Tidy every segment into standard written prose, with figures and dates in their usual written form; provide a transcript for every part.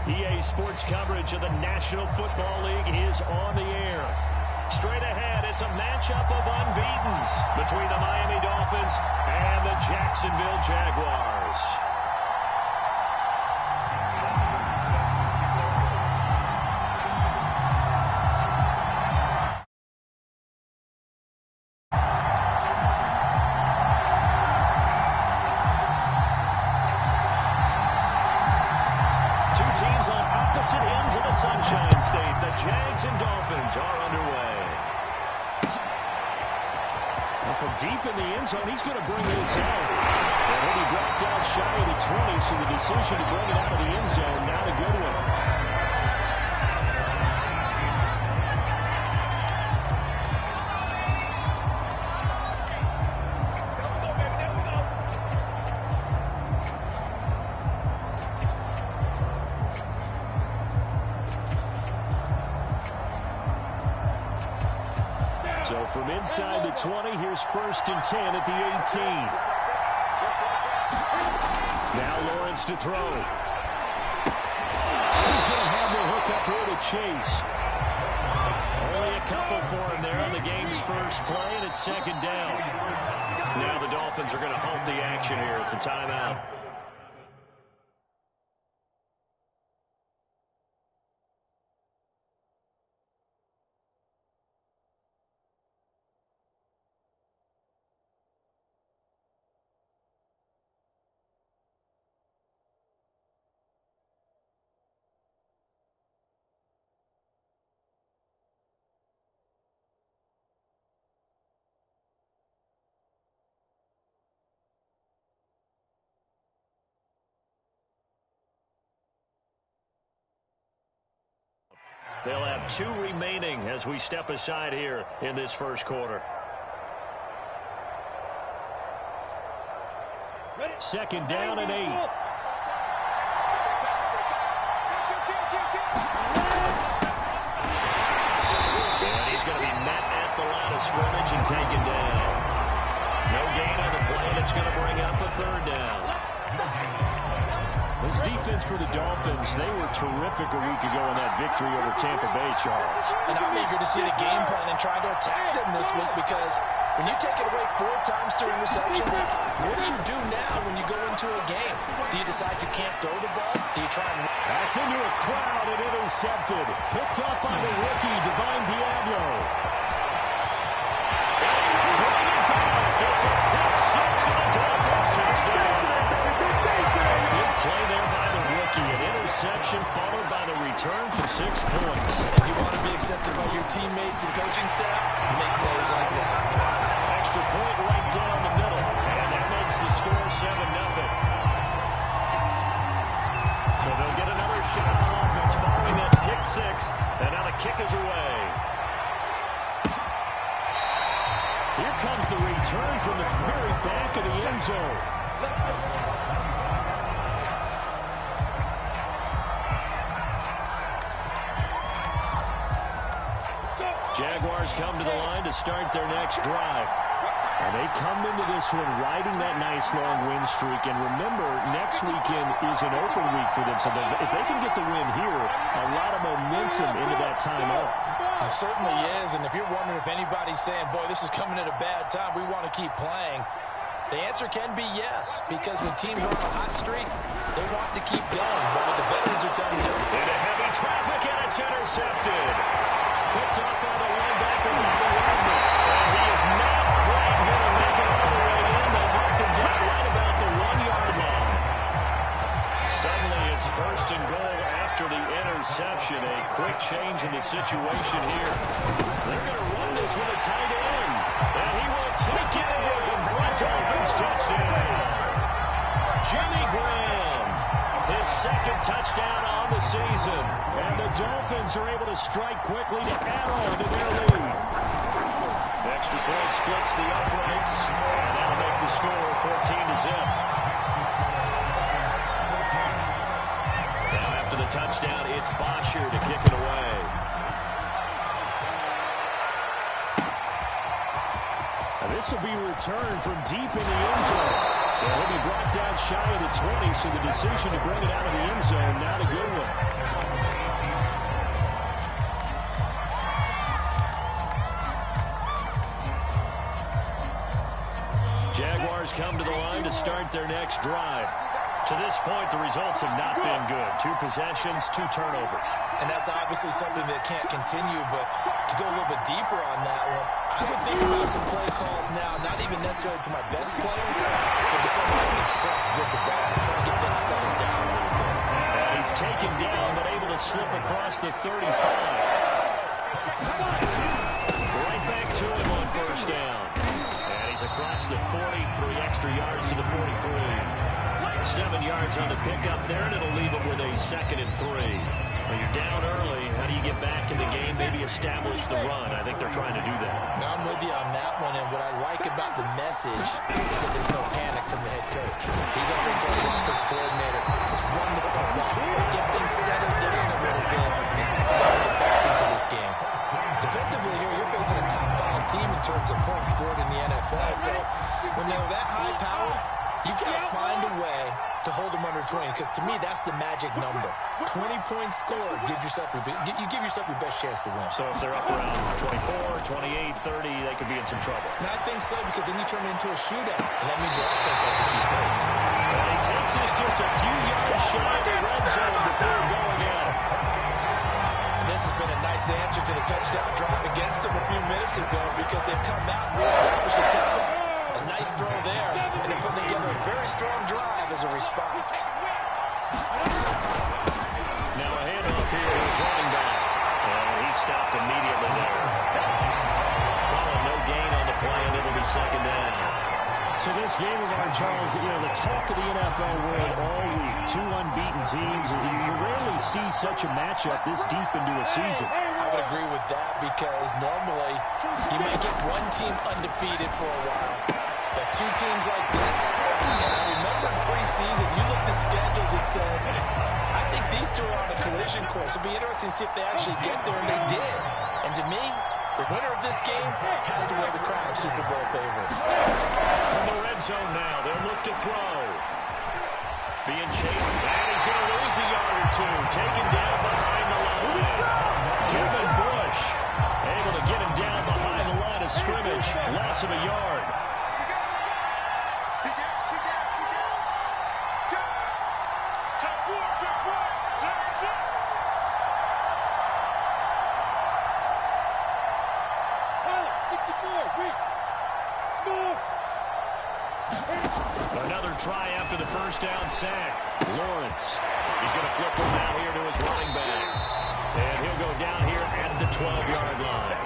EA Sports coverage of the National Football League is on the air. Straight ahead, it's a matchup of unbeatens between the Miami Dolphins and the Jacksonville Jaguars. Teams on opposite ends of the Sunshine State. The Jags and Dolphins are underway. And from deep in the end zone, he's going to bring this out. And he'll be brought down shy of the 20, so the decision to bring it out of the end zone, not a good one. So from inside the 20, here's 1st and 10 at the 18. Now Lawrence to throw. He's going to have the hook up here to Chase. Only a couple for him there on the game's first play, and it's 2nd down. Now the Dolphins are going to halt the action here. It's a timeout. They'll have 2 remaining as we step aside here in this first quarter. 2nd down and 8. And he's going to be met at the line of scrimmage and taken down. No gain on the play, and it's going to bring up a 3rd down. This defense for the Dolphins, they were terrific a week ago in that victory over Tampa Bay, Charles. And I'm eager to see the game plan and try to attack them this week, because when you take it away 4 times through interceptions, what do you do now when you go into a game? Do you decide you can't throw the ball? Do you try and... That's into a crowd and intercepted. Picked up by the rookie, Divine Diablo. It's a pick 6 and a Dolphins touchdown. Big play there by the rookie. An interception followed by the return for 6 points. If you want to be accepted by your teammates and coaching staff, make plays like that. Extra point right down the middle. And that makes the score 7-0. So they'll get another shot on offense following that pick 6. And now the kick is away. Here comes the return from the very back of the end zone. Jaguars come to the line to start their next drive. And they come into this one riding that nice long win streak. And remember, next weekend is an open week for them. So if they can get the win here, a lot of momentum into that time off. It certainly is. And if you're wondering if anybody's saying, boy, this is coming at a bad time, we want to keep playing, the answer can be yes. Because when teams are on a hot streak, they want to keep going. But what the veterans are telling you... Into heavy traffic, and it's intercepted. Picked up by the linebacker, and he is not quite going to make it all the way in. They mark him down right about the 1-yard line. Suddenly, it's 1st and goal after the interception. A quick change in the situation here. They're going to run this with a tight end, and he will take it in for a Dolphins touchdown. Jimmy Graham, his 2nd touchdown on the season. And the Dolphins are able to strike quickly to add on to their lead. Extra point splits the uprights, and that'll make the score 14-0. Now after the touchdown, it's Bosher to kick it away. And this will be returned from deep in the end zone. Well, he'll be brought down shy of the 20, so the decision to bring it out of the end zone, not a good one. Jaguars come to the line to start their next drive. To this point, the results have not been good. 2 possessions, 2 turnovers. And that's obviously something that can't continue, but to go a little bit deeper on that one, I would think about some play calls now, not even necessarily to my best player, but to someone I can trust with the ball, try to get things settled down a little bit. And he's taken down, but able to slip across the 35. Right back to him on first down. And he's across the 40, 3 extra yards to the 43. 7 yards on the pickup there, and it'll leave him with a 2nd and 3. Well, you're down early. How do you get back in the game, maybe establish the run? I think they're trying to do that. Now, I'm with you on that one, and what I like about the message is that there's no panic from the head coach. He's already told the offense coordinator, let's run the football. Let's get things settled down a little bit and get back into this game. Defensively here, you're facing a top 5 team in terms of points scored in the NFL, so when they're that high powered, you've got to find a way to hold them under 20, because to me, that's the magic number. 20 points scored, you give yourself your best chance to win. So if they're up around 24, 28, 30, they could be in some trouble. And I think so, because then you turn it into a shootout, and that means your offense has to keep pace. And he takes us just a few yards shy of the red zone before going out. And this has been a nice answer to the touchdown drive against them a few minutes ago, because they've come out and reestablished the tempo. A nice throw there, and they're putting together a very strong drive as a response. Now a handoff here to his running back. And he stopped immediately there. Well, no gain on the play, and it'll be 2nd down. So this game of ours, Charles, the talk of the NFL world all week. 2 unbeaten teams. You rarely see such a matchup this deep into a season. I would agree with that, because normally you might get one team undefeated for a while. But 2 teams like this, and I remember in preseason, you looked at schedules and said, I think these 2 are on a collision course. It'll be interesting to see if they actually get there, and they did. And to me, the winner of this game has to wear the crown of Super Bowl favorite. From the red zone now, they'll look to throw. Being chased, and he's going to lose a yard or 2. Taken down behind the line. Devin Bush able to get him down behind the line of scrimmage. Loss of a yard. Another try after the first down sack. Lawrence. He's going to flip him out here to his running back. And he'll go down here at the 12-yard line.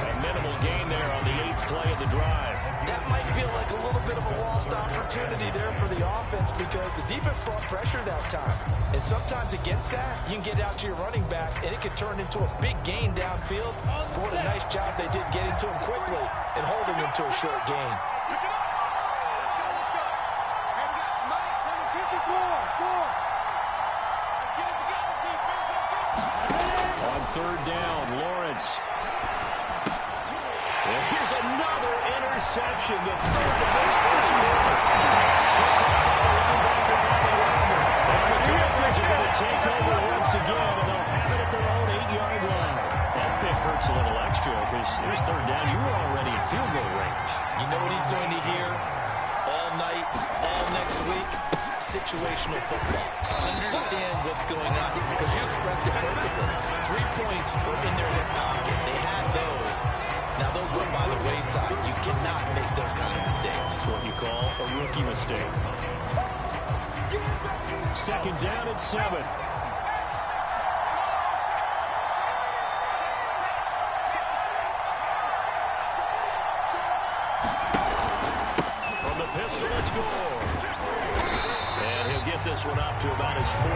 A minimal gain there on the 8th play of the drive. That might feel like a little bit of a lost opportunity there for the offense, because the defense brought pressure that time. And sometimes against that, you can get out to your running back, and it could turn into a big gain downfield. But what a nice job they did getting to him quickly and holding him to a short gain. On 3rd down, Lawrence. And here's another interception, the 3rd of this first quarter. And the Dolphins are going to take over once again, and they'll have it at their own 8-yard line. That pick hurts a little extra, because it was 3rd down. You were already in field goal range. You know what he's going to hear all night, all next week? Situational football. Understand what's going on, because you expressed it perfectly. 3 points were in their hip pocket. They had those. Now those went by the wayside. You cannot make those kind of mistakes. What you call a rookie mistake. 2nd down and 7. From the pistol, it's Gore. And he'll get this one up to about his 14.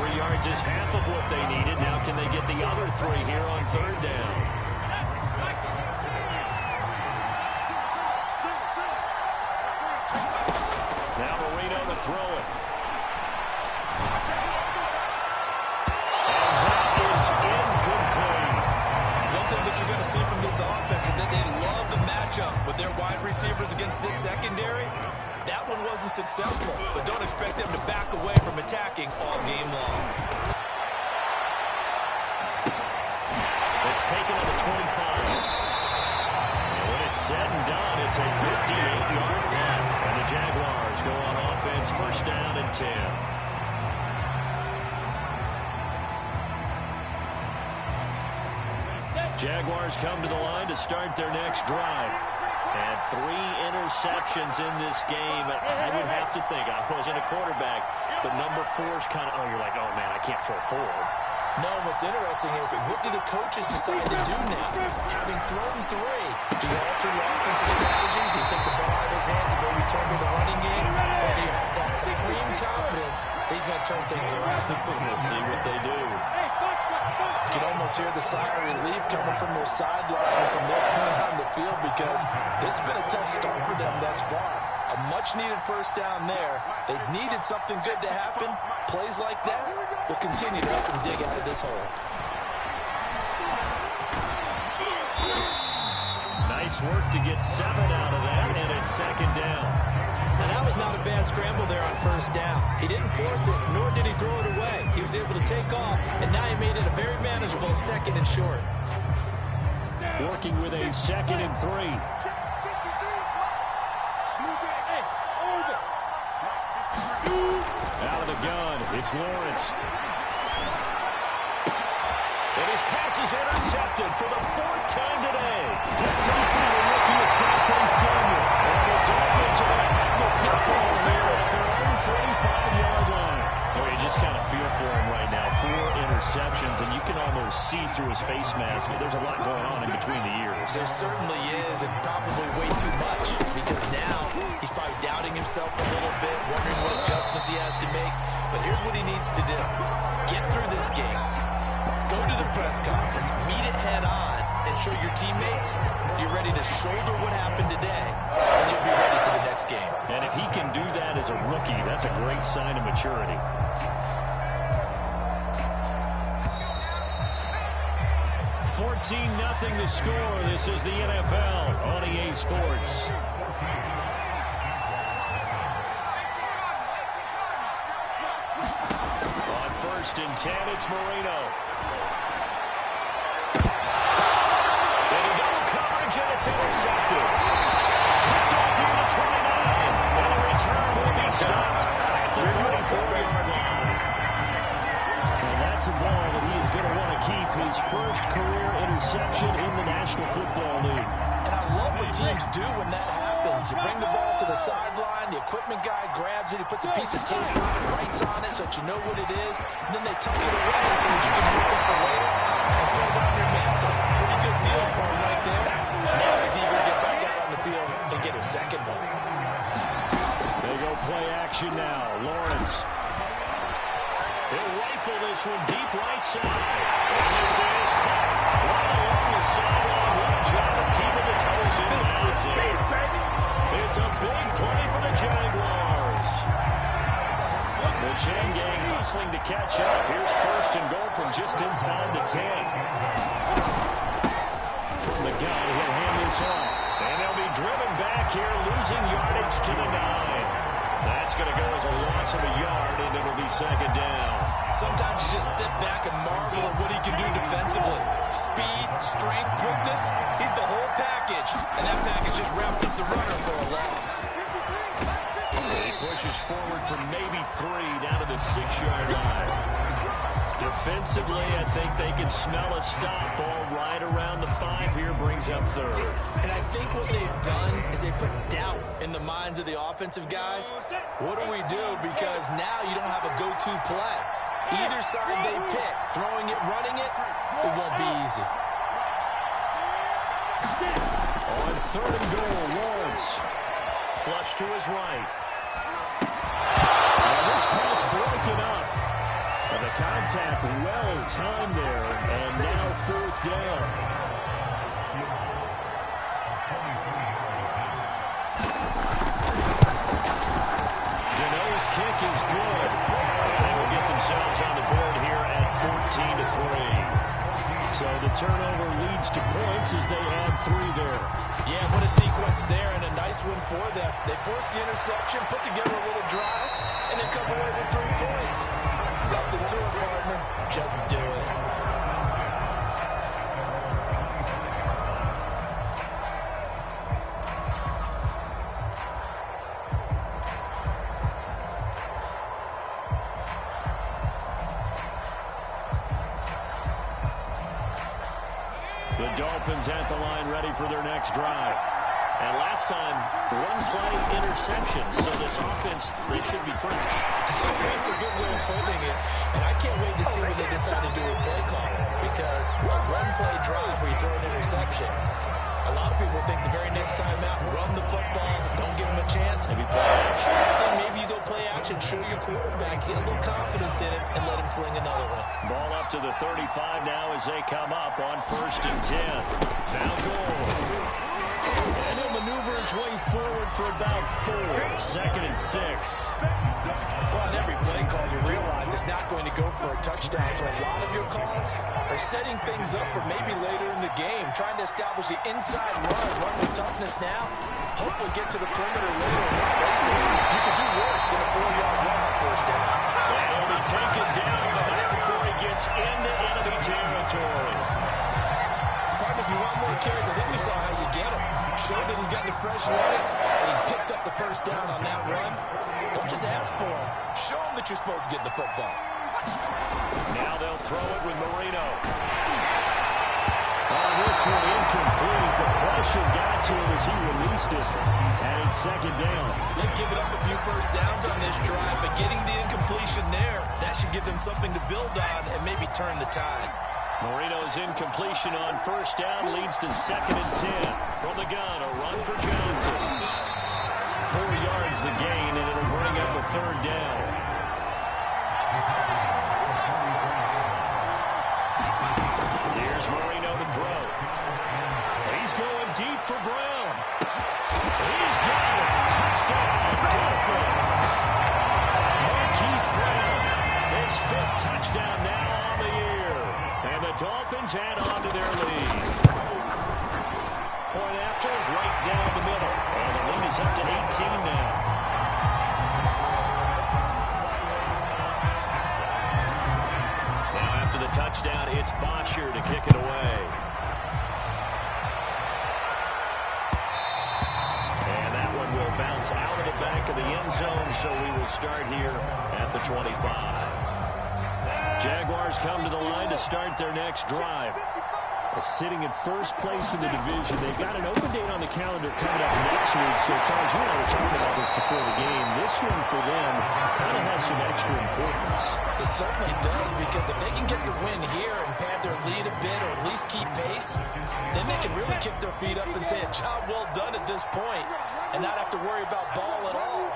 3 yards is half of what they needed. Now can they get the other 3 here on 3rd down? Now Marino to throw it. And that is incomplete. One thing that you're going to to see from this offense is that they love the matchup with their wide receivers against this secondary. That one wasn't successful, but don't expect them to back away from attacking all game long. It's taken on the 25. And when it's said and done, it's a 58-yard run. And the Jaguars go on offense, first down and 10. Jaguars come to the line to start their next drive. And 3 interceptions in this game. I would have to think, I wasn't a quarterback, but number 4 is kind of, you're like, oh, man, I can't throw 4. No, what's interesting is, what do the coaches decide to do now? Having thrown 3, do you alter your offensive strategy? Do you take the ball out of his hands and maybe turn to the running game? Or do you have that supreme confidence that he's going to turn things around? We'll see what they do. You can almost hear the sigh of relief coming from their sideline and from their point on the field, because this has been a tough start for them thus far. A much-needed first down there. They needed something good to happen. Plays like that will continue to help them dig out of this hole. Nice work to get 7 out of that, and it's second down. Now, that was not a bad scramble there on first down. He didn't force it, nor did he throw it away. He was able to take off, and now he made it a very manageable second and short. Working with a 2nd and 3. Out of the gun, it's Lawrence. And his pass is intercepted for the 4th time today. That's up by the rookie Asante Samuel. And the Dolphins are going to have the football here at their own 35-yard line. Well, you just kind of feel for him right now. 4 interceptions, and you can almost see through his face mask. There's a lot going on in between the ears. There certainly is, and probably way too much, because now he's probably doubting himself a little bit, wondering what adjustments he has to make. But here's what he needs to do. Get through this game. Go to the press conference, meet it head on, and show your teammates you're ready to shoulder what happened today, and you'll be ready for the next game. And if he can do that as a rookie, that's a great sign of maturity. 14-0 the score. This is the NFL on EA Sports. On 1st and 10, it's Marino. And it's intercepted. Picked off near the 29. And the return will be stopped at the 44-yard line. And that's a ball that he is going to want to keep, his first career interception in the National Football League. And I love what teams do when that happens. You bring the ball to the sideline, the equipment guy grabs it, he puts a piece of tape on it, writes on it so that you know what it is, and then they tuck it away so that you can move it for later and put it on your mantle. Pretty good deal for him right there. Now he's eager to get back out on the field and get his second one. They go play action now. Lawrence. He'll rifle this one deep right side. And this is caught right along the sideline. What a job of keeping the toes in bounds here. It's a big play for the Jaguars. The chain gang hustling to catch up. Here's 1st and goal from just inside the 10. From the gun, he'll hand this off. And they'll be driven back here, losing yardage to the 9. That's going to go as a loss of a yard, and it'll be second down. Sometimes you just sit back and marvel at what he can do defensively. Speed, strength, quickness, he's the whole package. And that package just wrapped up the runner for a loss. He pushes forward for maybe 3 down to the 6-yard line. Defensively, I think they can smell a stop. Ball right around the 5 here, brings up 3rd. And I think what they've done is they put doubt in the minds of the offensive guys. What do we do? Because now you don't have a go-to play. Either side they pick, throwing it, running it, it won't be easy. On 3rd and goal, Lawrence. Flush to his right. And this pass broken up. The contact well timed there, and now 4th down. Gano's kick is good. They will get themselves on the board here at 14-3. So the turnover leads to points as they add 3 there. Yeah, what a sequence there, and a nice one for them. They force the interception, put together a little drive, and then come away with 3 points. Nothing to it, partner. Just do it. The Dolphins at the line ready for their next drive. And last time, one-play interception. So this offense, they should be fresh. That's a good way of putting it. And I can't wait to see what they decide to do with play calling. Because a one-play drive where you throw an interception, a lot of people think the very next time out, run the football, don't give them a chance. Maybe play action. Then maybe you go play action, show your quarterback, get a little confidence in it, and let him fling another one. Ball up to the 35 now as they come up on 1st and 10. Now goal. And he'll maneuver his way forward for about 4. 2nd and 6. Well, on every play call, you realize it's not going to go for a touchdown. So a lot of your calls are setting things up for maybe later in the game, trying to establish the inside run with toughness now. Hopefully get to the perimeter later. Let's face it, you could do worse than a 4-yard run on 1st down. And he'll be taken down before he gets into enemy territory. Partner, if you want more carries, I think we saw how you get him. Showed that he's got the fresh legs, and he picked up the 1st down on that run. Don't just ask for him. Show him that you're supposed to get the football. Now they'll throw it with Marino. This one incomplete. The pressure got to him as he released it. And it's 2nd down. They've given up a few 1st downs on this drive, but getting the incompletion there, that should give them something to build on and maybe turn the tide. Marino's incompletion on 1st down leads to 2nd and 10. From the gun, a run for Johnson. 4 yards the gain, and it'll bring up a 3rd down. Here's Marino to throw. He's going deep for Brown. He's got it. Touchdown, Dolphins. Marquise Brown, his 5th touchdown now on the year. And the Dolphins add on to their lead. Point after, right down the middle. And the lead is up to 18 now. Now after the touchdown, it's Bosher to kick it away. And that one will bounce out of the back of the end zone, so we will start here at the 25. Jaguars come to the line to start their next drive. Sitting in 1st place in the division. They've got an open date on the calendar coming up next week. So, Charles, you and I were talking about this before the game. This one for them kind of has some extra importance. It certainly does, because if they can get the win here and pad their lead a bit or at least keep pace, then they can really kick their feet up and say a job well done at this point and not have to worry about ball at all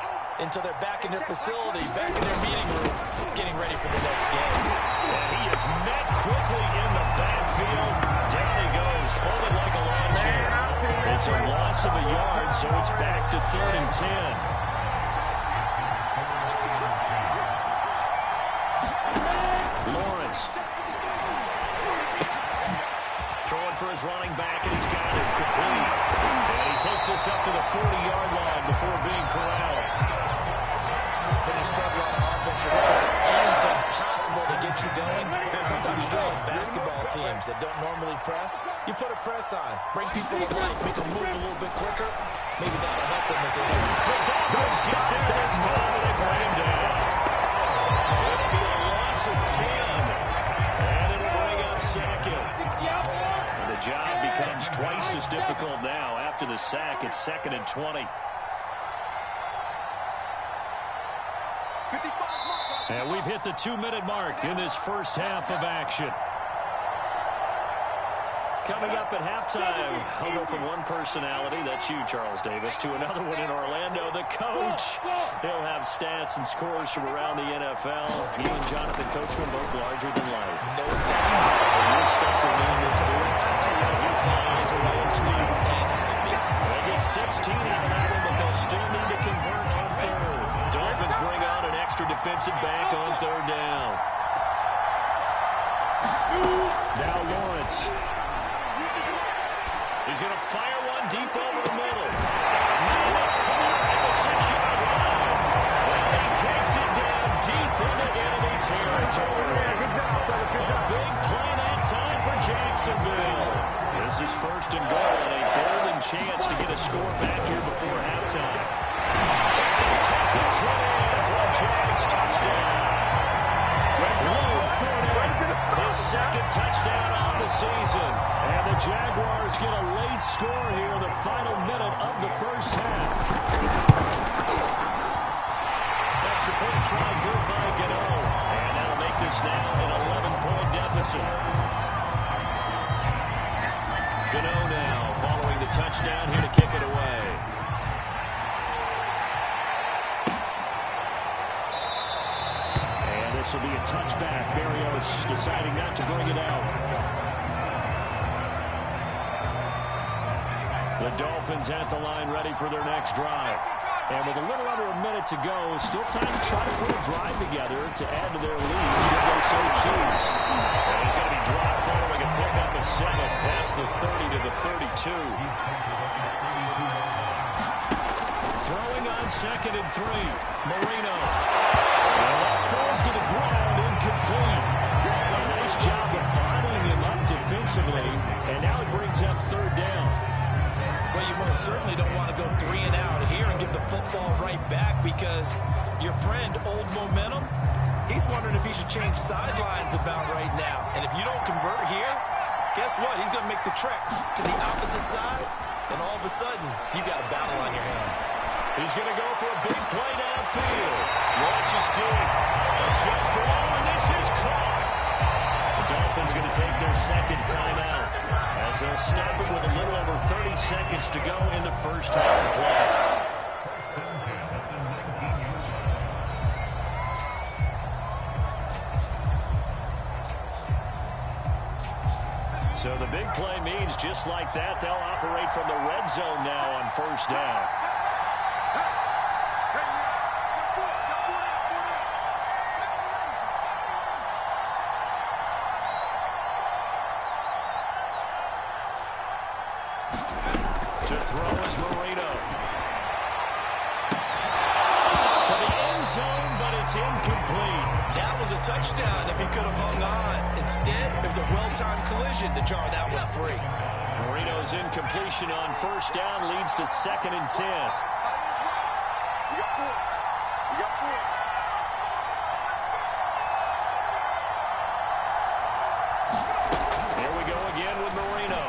until they're back in their facility, back in their meeting room, getting ready for the next game. And he is met quickly in the backfield. Down he goes, folded like a lawn chair. It's a loss of a yard, so it's back to 3rd and 10. Lawrence. Throwing for his running back, and he's got it complete. And he takes us up to the 40-yard line before being corralled. When you struggle on offense, you're looking for anything possible to get you going. Sometimes you're like basketball teams that don't normally press. You put a press on, bring people to life, make them move a little bit quicker. Maybe that'll help them as they hit. The Dolphins get there this time, and they bring him down. It'll be a loss of 10, and it'll bring up 2nd. And the job becomes twice as difficult now. After the sack, it's 2nd and 20. And we've hit the 2-minute mark in this 1st half of action. Coming up at halftime, I'll go from one personality, that's you, Charles Davis, to another one in Orlando, the coach. He'll have stats and scores from around the NFL. He and Jonathan Coachman, both larger than life. No doubt. You're stuck with me in this booth. His eyes are on sweet and happy. They get 16 out of that one, but they'll still need to convert on 3rd. Dolphins bring on an extra defensive back on 3rd down. Now Lawrence. He's going to fire one deep over the middle. Now it's caught at the 6-yard line. Well, he takes it down deep into enemy territory. A big play that time for Jacksonville. This is first and goal and a golden chance to get a score back here before halftime. And take the try for a JAX touchdown. His second touchdown on the season. And the Jaguars get a late score here in the final minute of the first half. Extra point try good by Gano. And that'll make this now an 11-point deficit. Gano now following the touchdown here to kick it away. This will be a touchback. Berrios deciding not to bring it out. The Dolphins at the line ready for their next drive. And with a little under a minute to go, still time to try to put a drive together to add to their lead if they so choose. And he's going to be dropped following a pickup of 7 past the 30 to the 32. Throwing on 2nd and 3. Marino. Falls to the ground, incomplete. A nice job of bottling him up defensively, and now it brings up 3rd down. Well, you most certainly don't want to go 3 and out here and give the football right back because your friend, Old Momentum, he's wondering if he should change sidelines about right now. And if you don't convert here, guess what? He's going to make the trek to the opposite side, and all of a sudden, you got a battle on your hands. He's going to go for a big play downfield. Launches deep. A jump ball, and this is caught. The Dolphins going to take their second timeout as they'll stop it with a little over 30 seconds to go in the first half of play. So the big play means just like that, they'll operate from the red zone now on first down. To throw is Marino. To the end zone, but it's incomplete. That was a touchdown if he could have hung on. Instead, it was a well-timed collision to jar that one free. Marino's incompletion on first down leads to 2nd and 10. Here we go again with Marino.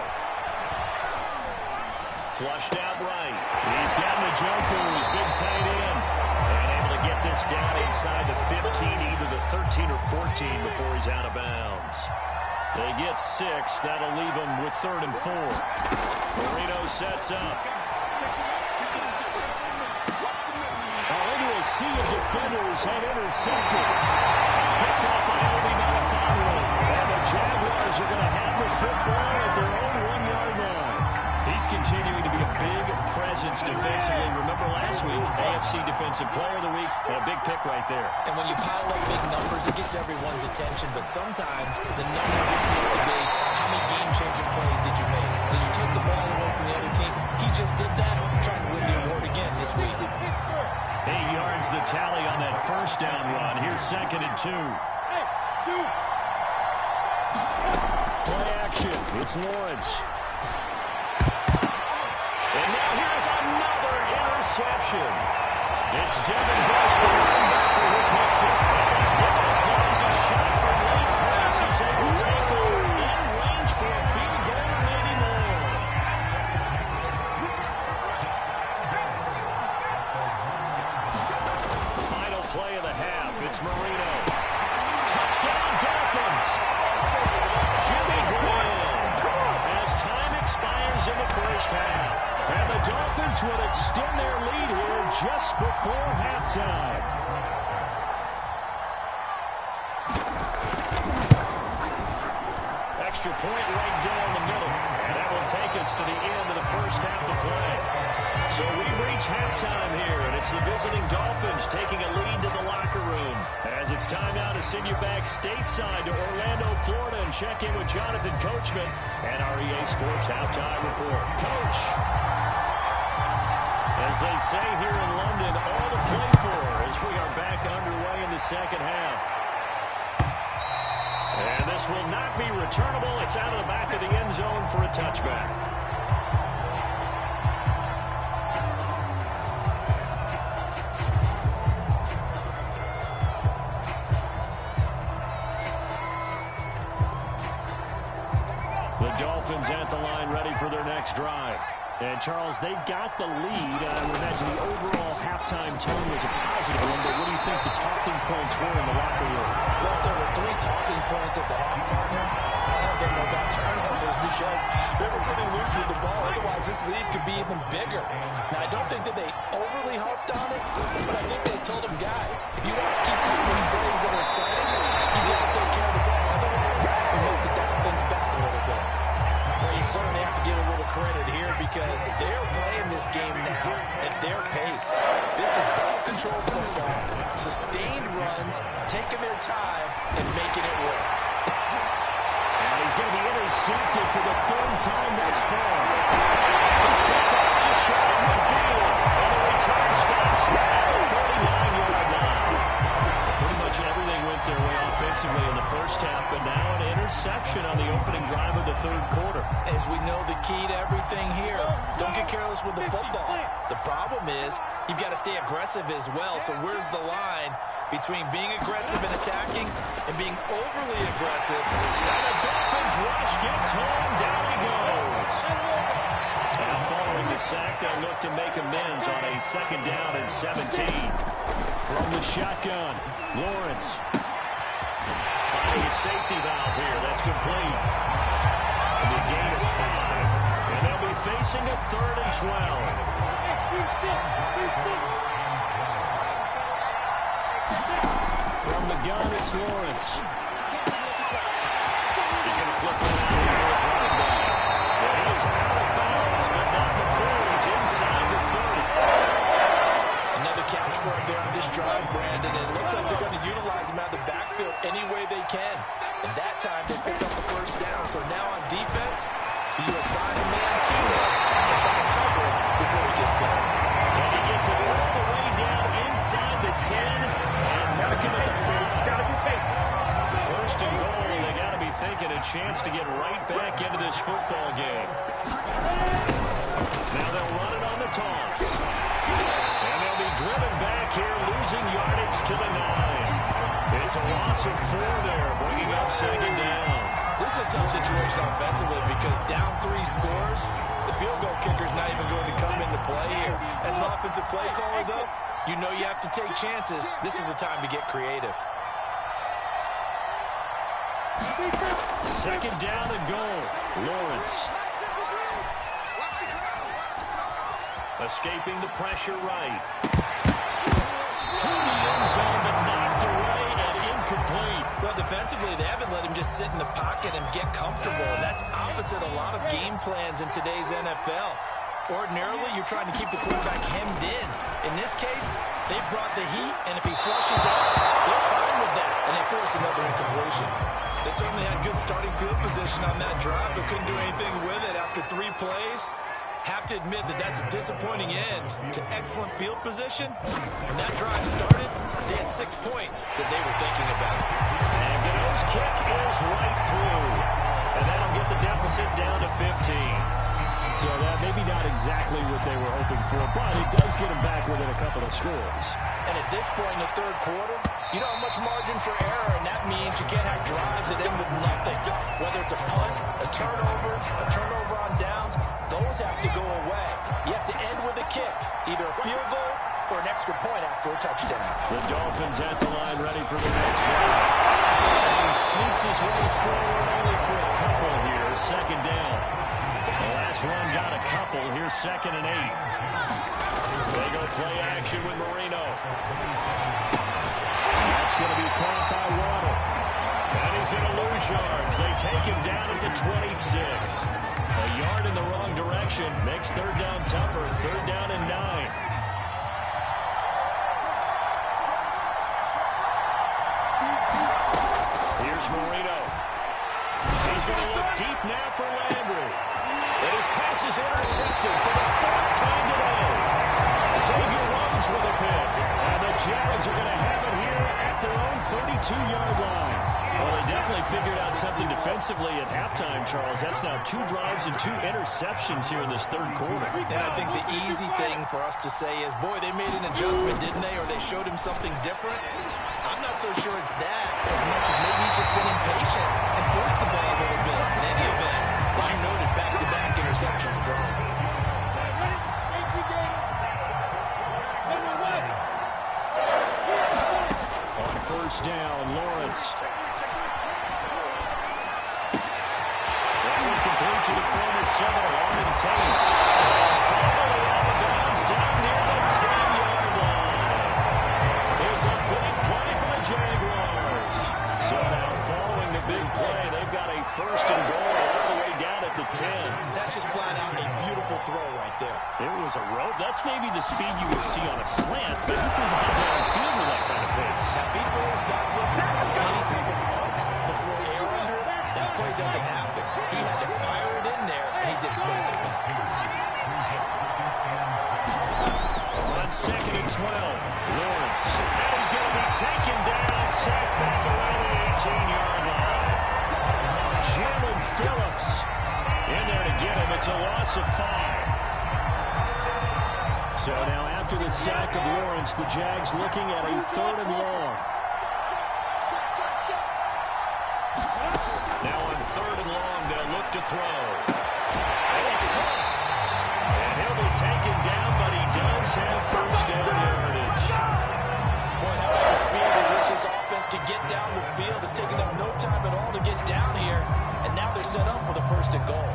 Flushed out right. He's got Njoku, his big tight end. And able to get this down inside the 15, either the 13 or 14 before he's out of bounds. They get 6. That'll leave him with 3rd and 4. Marino sets up. Into a sea of defenders and intercepted. Picked up by Obi Melifonwu. And the Jaguars are going to have the football at their own 1-yard line. He's continuing to be a big presence defensively. Remember last week, AFC Defensive Player of the Week, and a big pick right there. And when you pile up big numbers, it gets everyone's attention. But sometimes the number just needs to be, how many game-changing plays did you make? Did you take the ball away from the other team? He just did that, trying to win the award again this week. 8 yards the tally on that first down run. Here's 2nd and 2. Play action. It's Lawrence. And now here's another interception. It's Devin Bush, the linebacker, who picks it. As Gibbons goes a shot from late pass. He's able to take over in range for a field goal or maybe more. Final play of the half. It's Marino. Touchdown, Dolphins. Jimmy Graham. As time expires in the first half. And the Dolphins will extend their lead here just before halftime. Extra point right down the middle. And that will take us to the end of the first half of play. So we've reached halftime here, and it's the visiting Dolphins taking a lead to the locker room. As it's time now to send you back stateside to Orlando, Florida, and check in with Jonathan Coachman and our EA Sports Halftime Report. Coach, as they say here in London, all to play for as we are back underway in the second half. And this will not be returnable. It's out of the back of the end zone for a touchback. The Dolphins at the line ready for their next drive. And, Charles, they've got the lead. I would imagine the overall halftime tone was a positive one, but what do you think the talking points were in the locker room? Well, there were 3 talking points at the half, partner. All of them were about turnovers because they were pretty loose with the ball. Otherwise, this lead could be even bigger. Now, I don't think that they overly harped on it, but I think they told them, guys, if you want to keep those plays that are exciting, you got to take care of the ball. Otherwise, you have to dial things back a little bit. Well, you certainly have to give a little credit here because they're playing this game now at their pace. This is ball control football, sustained runs, taking their time, and making it work. And he's going to be intercepted for the 3rd time thus far. He's picked up just short of midfield, and the return stops at the 39-yard line. Pretty much everything went their way offensively in the first half, but now an interception on the opening drive of the 3rd quarter. As we know, the key to everything here, don't get careless with the football. The problem is you've got to stay aggressive as well. So where's the line between being aggressive and attacking and being overly aggressive? And the Dolphins rush gets home. Down he goes. And following the sack, they'll look to make amends on a 2nd down and 17. From the shotgun, Lawrence. Finding a safety valve here. That's complete. And a gain of 5. And they'll be facing a 3rd and 12. From the gun, it's Lawrence. He's going to flip it out towards running back. Well, he is out of bounds, but not before he's inside the 30. Another catch for him there on this drive, Brandon. And it looks like they're going to utilize him out of the backfield any way they can. And that time they picked up the 1st down. So now on defense, you assign a man to him and try to cover him before he gets going. And he gets it all the way down inside the 10 and marking it up. 1st and goal. They got to be thinking a chance to get right back into this football game. Now they'll run it on the toss. And they'll be driven back here, losing yardage to the 9. It's a loss of 4 there, bringing up 2nd down. This is a tough situation offensively because down 3 scores, the field goal kicker's not even going to come into play here. As an offensive play caller, though, you know you have to take chances. This is a time to get creative. 2nd down and goal. Lawrence. Escaping the pressure right. To the end zone, but knocked away and incomplete. Well, defensively, they haven't let him just sit in the pocket and get comfortable. And that's opposite a lot of game plans in today's NFL. Ordinarily, you're trying to keep the quarterback hemmed in. In this case, they brought the heat, and if he flushes out, they're fine with that, and they force another incompletion. They certainly had good starting field position on that drive, but couldn't do anything with it after 3 plays. Have to admit that that's a disappointing end to excellent field position. When that drive started, they had 6 points that they were thinking about. And Gano's kick is right through. And that'll get the deficit down to 15. So that maybe not exactly what they were hoping for, but it does get them back within a couple of scores. And at this point in the 3rd quarter, you don't have much margin for error, and that means you can't have drives that end with nothing. Whether it's a punt, a turnover on downs, those have to go away. You have to end with a kick, either a field goal or an extra point after a touchdown. The Dolphins at the line ready for the next drive. He sneaks his way forward only for a couple here. 2nd down. The last run got a couple. Here's 2nd and 8. They go play action with Marino. That's going to be caught by Waddle. And he's going to lose yards. They take him down at the 26. A yard in the wrong direction. Makes 3rd down tougher. 3rd down and 9. Here's Marino. He's going to look deep now for Landry. And his pass is intercepted for the third time today. Xavier runs with a pick. And the Jags are going to have it here at their own 32-yard line. Well, they definitely figured out something defensively at halftime, Charles. That's now 2 drives and 2 interceptions here in this third quarter. And I think the easy thing for us to say is, boy, they made an adjustment, didn't they? Or they showed him something different. I'm not so sure it's that as much as maybe he's just been impatient and forced the ball a little bit. In any event, as you noted, back-to-back interceptions thrown. On first down, Lawrence. That one complete to the former Seminole, Armin Tate. Finally out of bounds down near the 10-yard line. It's a big play for the Jaguars. So now following the big play, they've got a first and goal all the way down at the 10. That's just flat out a beautiful throw right there. There was a rope. That's maybe the speed you would see on a slant, but who threw the ball downfield with that kind of pace? Now, if he throws that with any type of arc, puts a little air under it, that play doesn't happen. He had to fire it in there, and he did exactly that. On second and 12, Lawrence. And he's going to be taken down, sacked back around the 18-yard line. Jalen Phillips in there to get him. It's a loss of 5. So now after the sack of Lawrence, the Jags looking at a third and long. Now on third and long, they'll look to throw. And it's caught. And he'll be taken down, but he does have first down yardage. Boy, how about the speed with which this offense can get down the field. It's taken them no time at all to get down here. And now they're set up with a first and goal.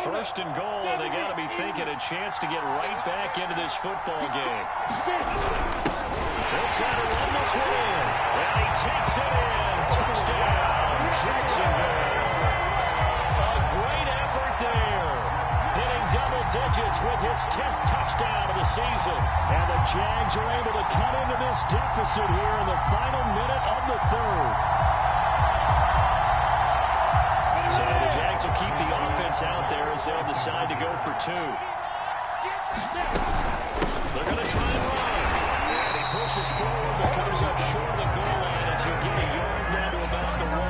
First and goal, and they got to be thinking a chance to get right back into this football game. They'll try to run this one in. And he takes it in. Touchdown, Jacksonville. A great effort there. Hitting double digits with his 10th touchdown of the season. And the Jags are able to cut into this deficit here in the final minute of the third. So the Jags will keep the offense out there as they'll decide to go for 2. They're going to try and run. And he pushes forward but comes up short of the goal line as he'll get a yard down to about the 1.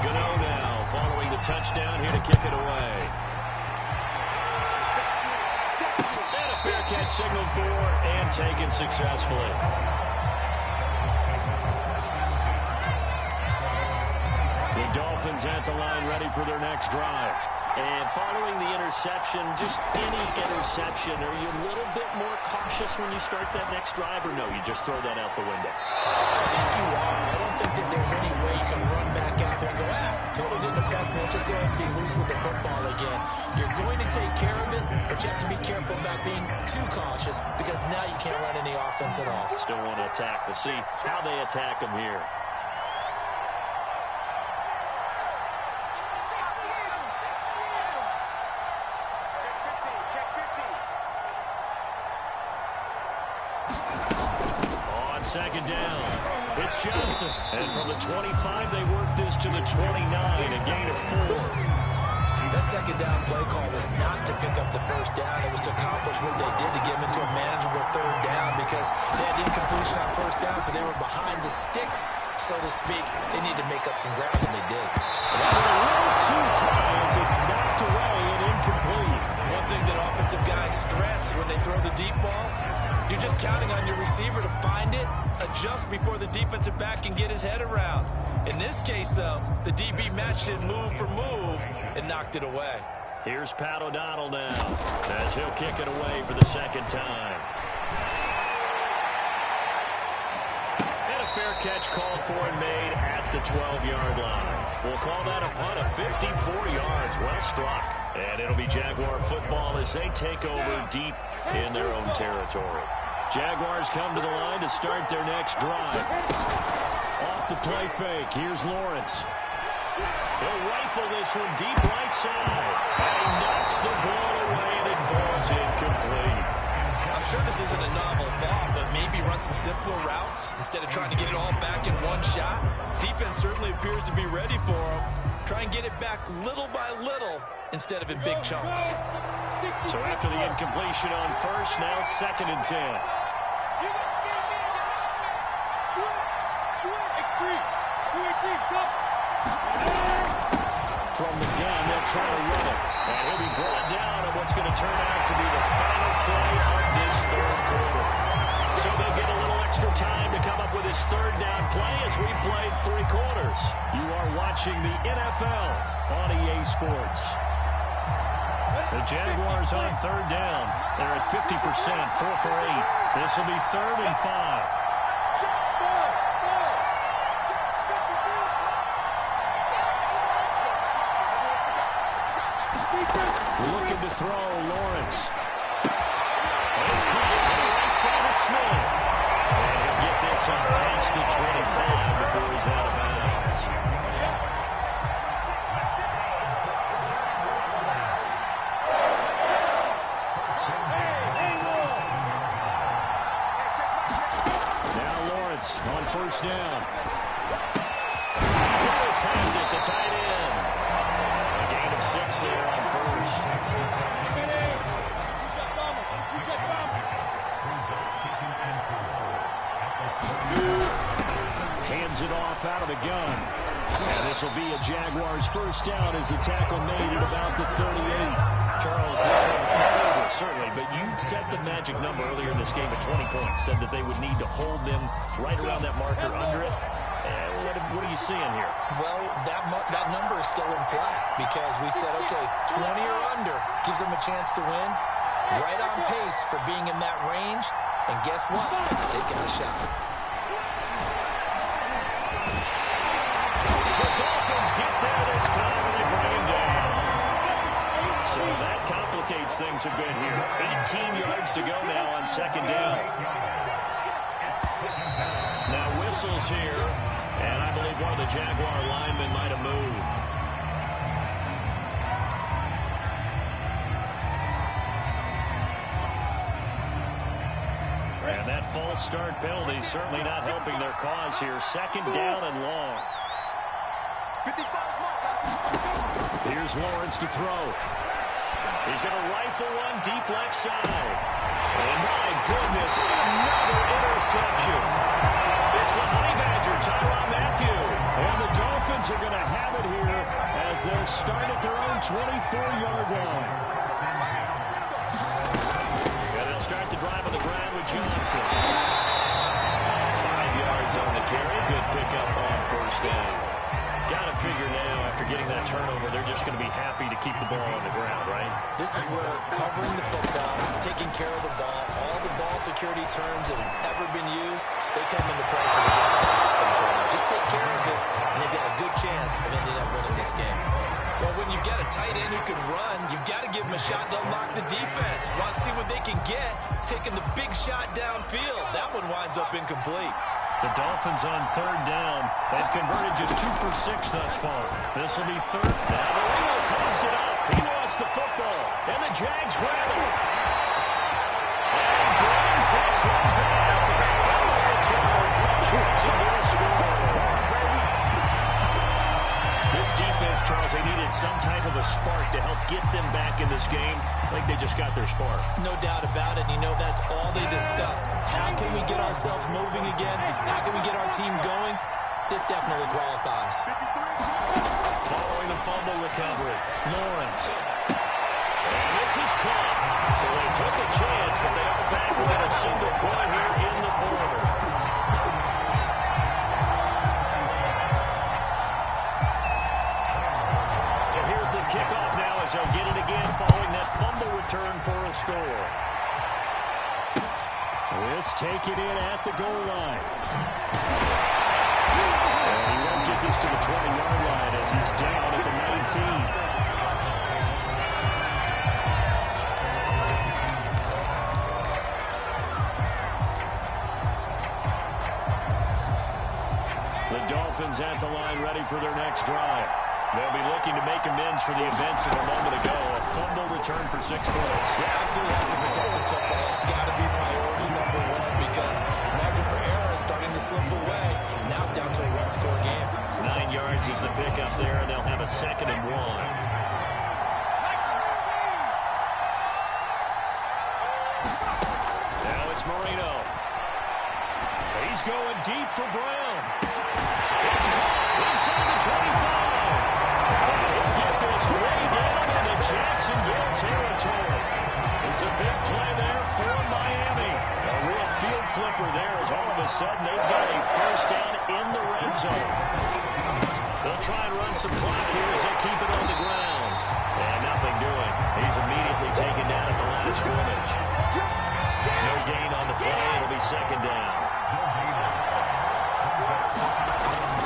Gano now following the touchdown here to kick it away. And a fair catch signaled for and taken successfully. The Dolphins at the line ready for their next drive. And following the interception, just any interception, are you a little bit more cautious when you start that next drive, or no, you just throw that out the window? I think you are. I don't think that there's any way you can run back out there and go, totally didn't affect me. Let's just go ahead and be loose with the football again. You're going to take care of it, but you have to be careful about being too cautious because now you can't run any offense at all. Still want to attack. We'll see how they attack them here. Second down. It's Johnson. And from the 25, they work this to the 29, a gain of 4. That second down play call was not to pick up the first down. It was to accomplish what they did to get them into a manageable third down because they had incompletion on first down, so they were behind the sticks, so to speak. They needed to make up some ground, and they did. A little too high as it's knocked away and incomplete. One thing that offensive guys stress when they throw the deep ball, you're just counting on your receiver to find it, adjust before the defensive back can get his head around. In this case, though, the DB matched it move for move and knocked it away. Here's Pat O'Donnell now as he'll kick it away for the second time. And a fair catch called for and made at the 12-yard line. We'll call that a punt of 54 yards. Well struck. And it'll be Jaguar football as they take over deep in their own territory. Jaguars come to the line to start their next drive. Off the play fake, here's Lawrence. He'll rifle this one deep right side. And he knocks the ball away, and it falls incomplete. I'm sure this isn't a novel thought, but maybe run some simpler routes instead of trying to get it all back in one shot. Defense certainly appears to be ready for him. Try and get it back little by little instead of in big chunks. So after the incompletion on first, now 2nd and 10. From the gun, they'll try to run it. And he'll be brought down on what's going to turn out to be the final play of this 3rd quarter. So they'll get a little extra time to come up with his 3rd down play as we played 3 quarters. You are watching the NFL on EA Sports. The Jaguars on 3rd down. They're at 50%, 4 for 8. This will be 3rd and 5. Looking to throw, Lawrence. And it's caught on the right side of Smith. And he'll get this up past the 25 before he's out of bounds. Now Lawrence on 1st down. Lewis has it, the tight end. A gain of 6 there on 1st. Hands it off out of the gun. And this will be a Jaguars 1st down as the tackle made at about the 38. Charles, this one all over, certainly, but you set the magic number earlier in this game at 20 points. Said that they would need to hold them right around that marker under it. What are you seeing here? Well, that number is still in play because we said, okay, 20 or under gives them a chance to win. Right on pace for being in that range. And guess what? They've got a shot. The Dolphins get there this time and they bring him down. So that complicates things a bit here. 18 yards to go now on 2nd down. Now whistles here. And I believe one of the Jaguar linemen might have moved. And that false start penalty certainly not helping their cause here. 2nd down and long. Here's Lawrence to throw. He's going to rifle one deep left side. And my goodness, another interception. It's the Honey Badger, Tyrann Mathieu. And the Dolphins are going to have it here as they'll start at their own 24-yard line. And they'll start the drive on the ground with Johnson. 5 yards on the carry. Good pickup on 1st down. Got to figure now, after getting that turnover, they're just going to be happy to keep the ball on the ground, right? This is where covering the football, taking care of the ball, all the ball security terms that have ever been used, they come into play for the game. Just take care of it, and they've got a good chance of ending up winning this game. Well, when you've got a tight end who can run, you've got to give him a shot to unlock the defense. Want to see what they can get, taking the big shot downfield. That one winds up incomplete. The Dolphins on 3rd down. They've converted just 2 for 6 thus far. This will be 3rd. Now Marino coughs it up. He lost the football. And the Jags grab it. And brings this one back. The final return. Johnson will score. This defense, Charles, they needed some type of a spark to help get them back in this game. I think they just got their spark. No doubt about it. You know, that's all they discussed. How can we get ourselves moving again? How can we get our team going? This definitely qualifies. Following the fumble recovery, Lawrence. And this is caught. So they took a chance, but they are back with a single point here in the 4th. The kickoff now as they'll get it again following that fumble return for a score. This taken in at the goal line. And he won't get this to the 20-yard line as he's down at the 19. The Dolphins at the line ready for their next drive. They'll be looking to make amends for the events of a moment ago. A fumble return for 6 points. Yeah, absolutely have to protect the football. It's got to be priority number one because margin for error is starting to slip away. And now it's down to a one-score game. 9 yards is the pickup there, and they'll have a 2nd and 1. Now it's Marino. He's going deep for Brown. It's caught inside the 25. He'll get this way down into Jacksonville territory. It's a big play there for Miami. A real field flipper there as all of a sudden they've got a first down in the red zone. They'll try and run some clock here as they keep it on the ground. And nothing doing. He's immediately taken down at the line of scrimmage. No gain on the play. It'll be 2nd down.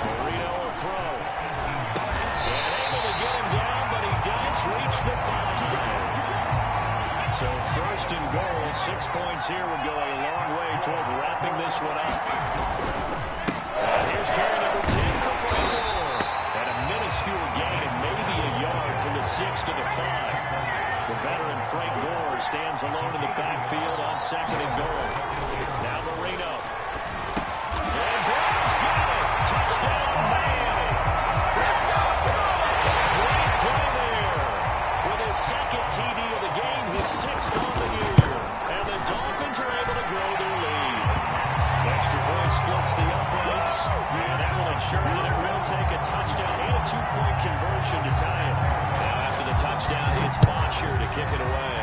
Marino will throw. And able to get him down, but he does reach the 5. So 1st and goal. 6 points here would go a long way toward wrapping this one up. And here's carry number 10 for Frank Gore. And a minuscule gain, maybe a yard from the 6 to the 5. The veteran Frank Gore stands alone in the backfield on 2nd and goal. Now Marino. And Brown's got it. Touchdown, Miami. Great play there. With his 2nd TD of the game, his 6th on the year. And the Dolphins are able to grow their lead. Extra point splits the uprights. And that will ensure that it will take a touchdown and a 2-point conversion to tie it. Now after the touchdown, it's Bosher to kick it away.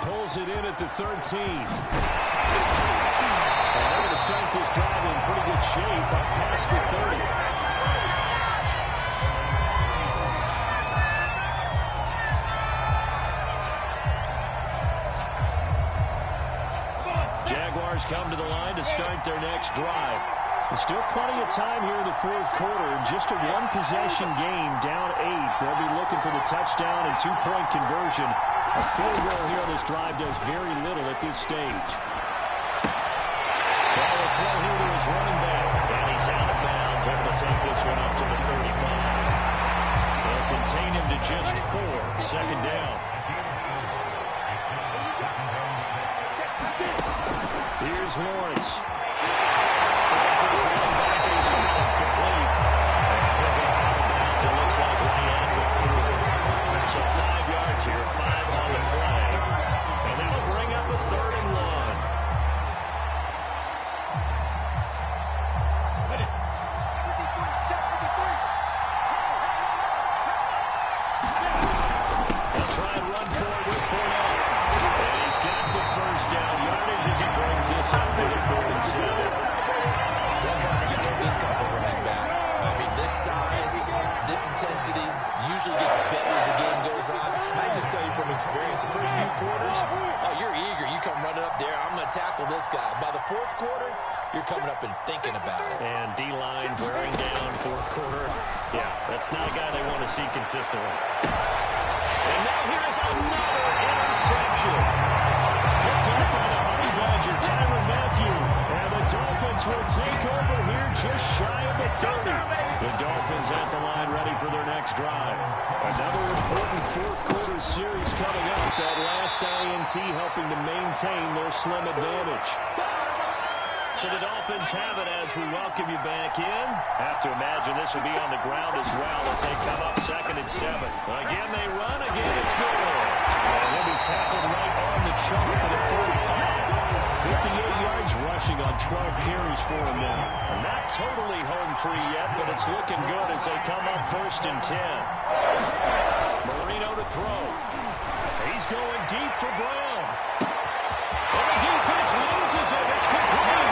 Pulls it in at the 13. And they're going to start this drive in pretty good shape up past the 30. Jaguars come to the line to start their next drive. There's still plenty of time here in the 4th quarter. Just a one-possession game, down 8. They'll be looking for the touchdown and 2-point conversion. A field goal here on this drive does very little at this stage. Ball will throw here to his running back. And he's out of bounds, able to take this one up to the 35. They'll contain him to just 4. 2nd down. Here's Lawrence. It looks like right at the 4. So 5 yards here, 5 on the play. And that'll bring up a 3rd and 1. They'll try and run for it with Fournette. And he's got the first down yardage as he brings this up to the 4th and 7. You know this type of running back. I mean, this size, this intensity usually gets better as the game goes on. I just tell you from experience, the first few quarters, oh, you're eager. You come running up there, I'm going to tackle this guy. By the 4th quarter, you're coming up and thinking about it. And D-line wearing down 4th quarter. Yeah, that's not a guy they want to see consistently. And now here is another interception. Picked up by the Honey Badger, Tyrann Mathieu. And the Dolphins will take over here just shy of the 30. The Dolphins at the line ready for their next drive. Another important 4th quarter series coming up. That last INT helping to maintain their slim advantage. So the Dolphins have it as we welcome you back in. Have to imagine this will be on the ground as well as they come up 2nd and 7. Again they run, again it's good. And he'll be tackled right on the chalk for the 45. 58 yards rushing on 12 carries for him now. And not totally home free yet, but it's looking good as they come up 1st and 10. Marino to throw. He's going deep for Brown. And the defense loses it. It's complete.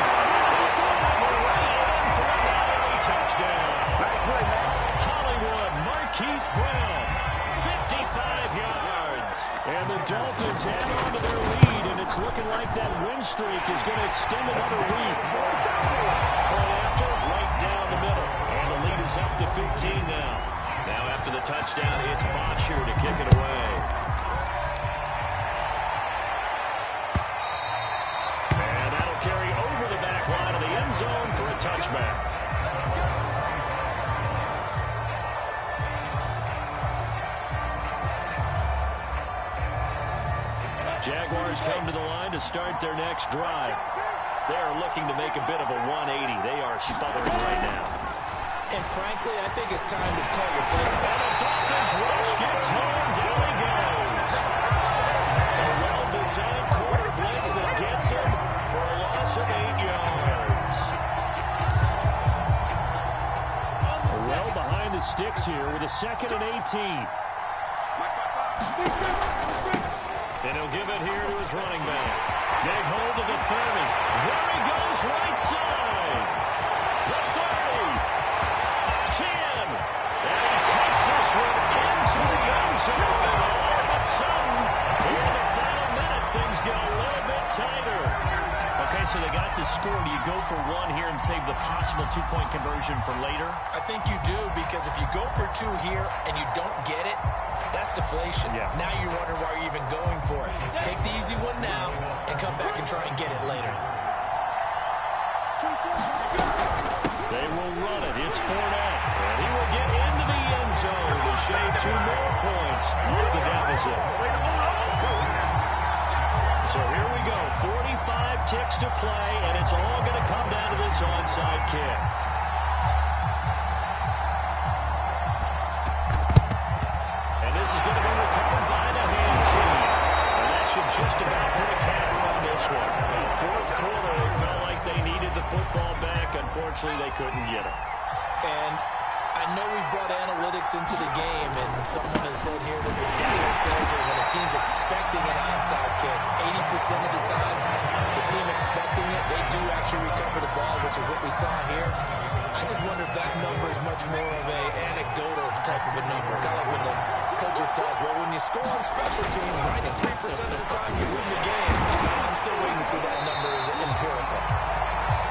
Touchdown. Hollywood, Marquise Brown, 55 yards. And the Dolphins add on to their lead, and it's looking like that win streak is going to extend another week. Point after, right down the middle. And the lead is up to 15 now. Now after the touchdown, it's Bosher to kick it away. And that'll carry over the back line of the end zone for a touchback. Jaguars come to the line to start their next drive. They are looking to make a bit of a 180. They are sputtering right now. And frankly, I think it's time to call your play. And a Dolphins rush gets home. Down he goes. A well-designed quarter blitz that gets him for a loss of 8 yards. Well behind the sticks here with a 2nd and 18. And he'll give it here to his running back. Big hold of the 30. There he goes, right side. The 30. 10. And he takes this one into the end zone. And all of a sudden, here in the final minute, things get a little bit tighter. Okay, so they got the score. Do you go for one here and save the possible 2-point conversion for later? I think you do, because if you go for 2 here and you don't get it, that's deflation. Yeah. Now you're wondering why you're even going for it. Take the easy one now and come back and try and get it later. They will run it. It's Fournette. And he will get into the end zone to shave 2 more points off the deficit. So here we go. 45 ticks to play, and it's all going to come down to this onside kick. And this is going to be recovered by the hands team. And that should just about put a cap on this one. Fourth quarter, they felt like they needed the football back. Unfortunately, they couldn't get it. And I know we brought analytics into the game, and someone has said here that the data says that when a team's expecting an onside kick, 80% of the time, the team expecting it, they do actually recover the ball, which is what we saw here. I just wonder if that number is much more of a anecdotal type of a number. Kind of like when the coaches tell us, well, when you score on special teams, 93% of the time you win the game. I'm still waiting to see that number as empirical.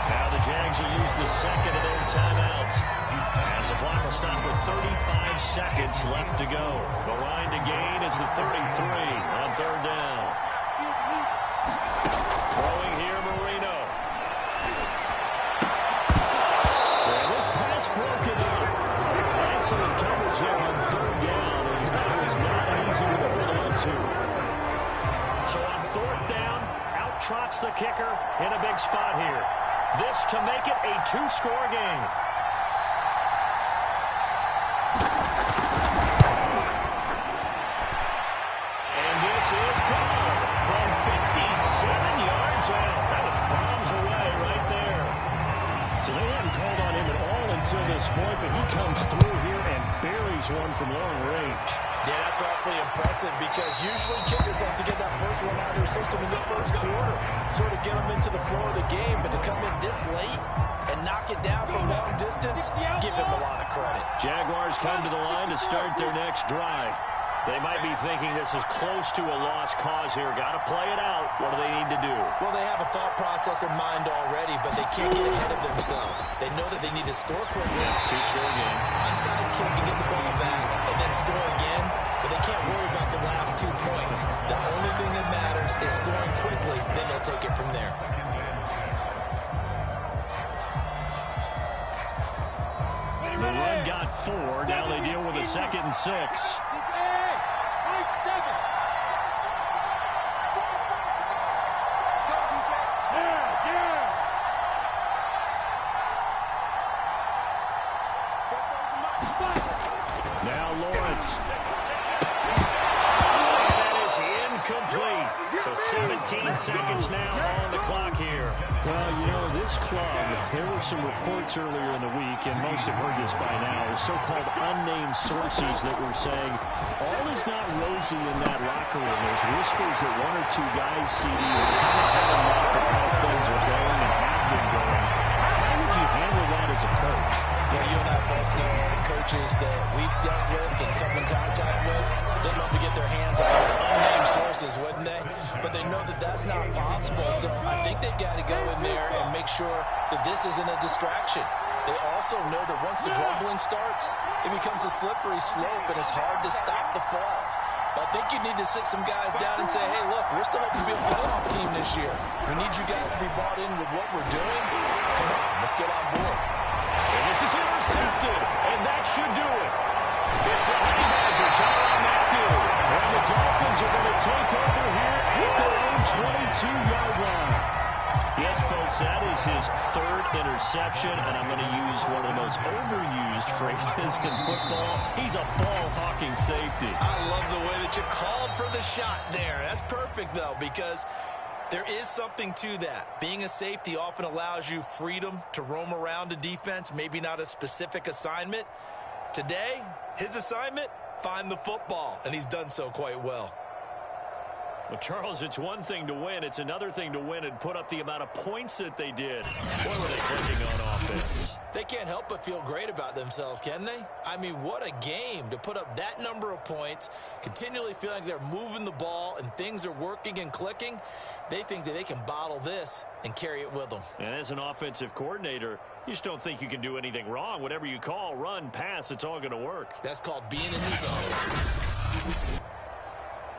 Now the Jags will use the second of their timeouts. As the clock will stop with 35 seconds left to go. The line to gain is the 33 on 3rd down. Throwing here, Marino. And this pass broken up. Excellent coverage there on 3rd down, as that was not easy with a hold on to. So on 4th down, out trots the kicker in a big spot here. This to make it a 2-score game. And this is gone from 57 yards out. That was bombs away right there. So they hadn't called on him at all until this point, but he comes through here and buries one from long range. Yeah, that's awfully impressive, because usually kickers have to get that first one out of their system in the first quarter, sort of get them into the flow of the game, but to come in this late and knock it down from long distance, give him a lot of credit. Jaguars come to the line to start their next drive. They might be thinking this is close to a lost cause here. Got to play it out. What do they need to do? Well, they have a thought process in mind already, but they can't get ahead of themselves. They know that they need to score quickly. 2-score game. Onside kick and get the ball back, and then score again. But they can't worry about the last 2 points. The only thing that matters is scoring quickly. Then they'll take it from there. The run got 4. Now they deal with a 2nd and 6. Now Lawrence. That is incomplete. So 17 seconds now on the clock here. Well, you know, this club, there were some reports earlier in the week, and most have heard this by now, so-called unnamed sources that were saying all is not rosy in that locker room. There's whispers that 1 or 2 guys, CD, are kind of had enough of how things are going and have been going. How would you handle that as a coach? Yeah, you and I both know the coaches that we've dealt with and come in contact with. They'd love to get their hands on those unnamed sources, wouldn't they? But they know that that's not possible, so I think they've got to go in there and make sure that this isn't a distraction. They also know that once the grumbling starts, it becomes a slippery slope, and it's hard to stop the fall. But I think you need to sit some guys down and say, hey, look, we're still hoping to be a playoff team this year. We need you guys to be bought in with what we're doing. Come on, let's get on board. And this is intercepted, and that should do it. It's the Honey Badger, Tyrann Mathieu. And the the Dolphins are going to take over here at their own 22-yard line. Yes, folks, that is his third interception, and I'm going to use one of the most overused phrases in football. He's a ball-hawking safety. I love the way that you called for the shot there. That's perfect, though, because there is something to that. Being a safety often allows you freedom to roam around a defense, maybe not a specific assignment. Today, his assignment, find the football, and he's done so quite well. Well, Charles, it's one thing to win. It's another thing to win and put up the amount of points that they did. What were they clicking on offense? They can't help but feel great about themselves, can they? I mean, what a game to put up that number of points, continually feeling like they're moving the ball and things are working and clicking. They think that they can bottle this and carry it with them. And as an offensive coordinator, you just don't think you can do anything wrong. Whatever you call, run, pass, it's all going to work. That's called being in the zone.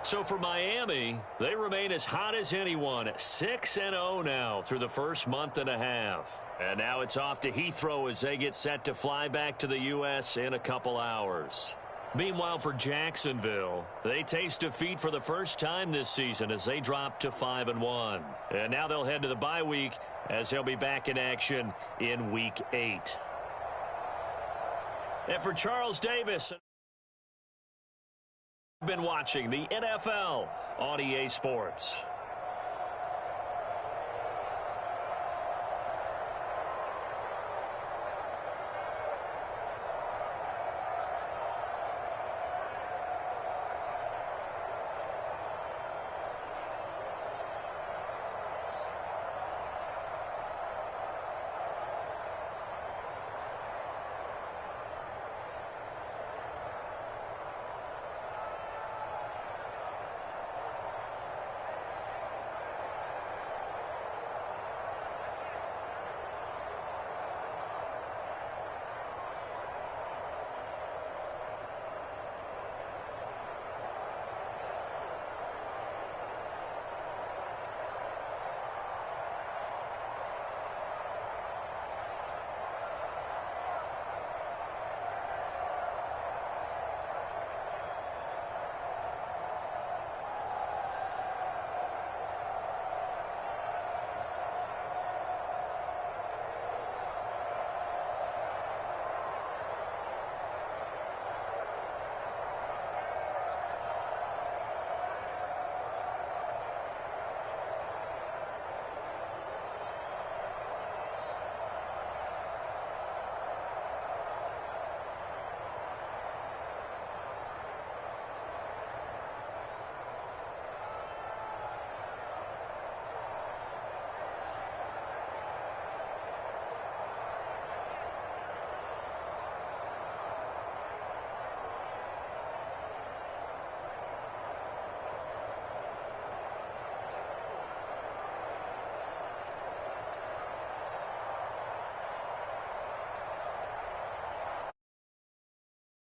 So for Miami, they remain as hot as anyone, 6-0 now through the first month and a half. And now it's off to Heathrow as they get set to fly back to the U.S. in a couple hours. Meanwhile, for Jacksonville, they taste defeat for the first time this season as they drop to 5-1. And now they'll head to the bye week as they'll be back in action in Week 8. And for Charles Davis, been watching the NFL on EA Sports.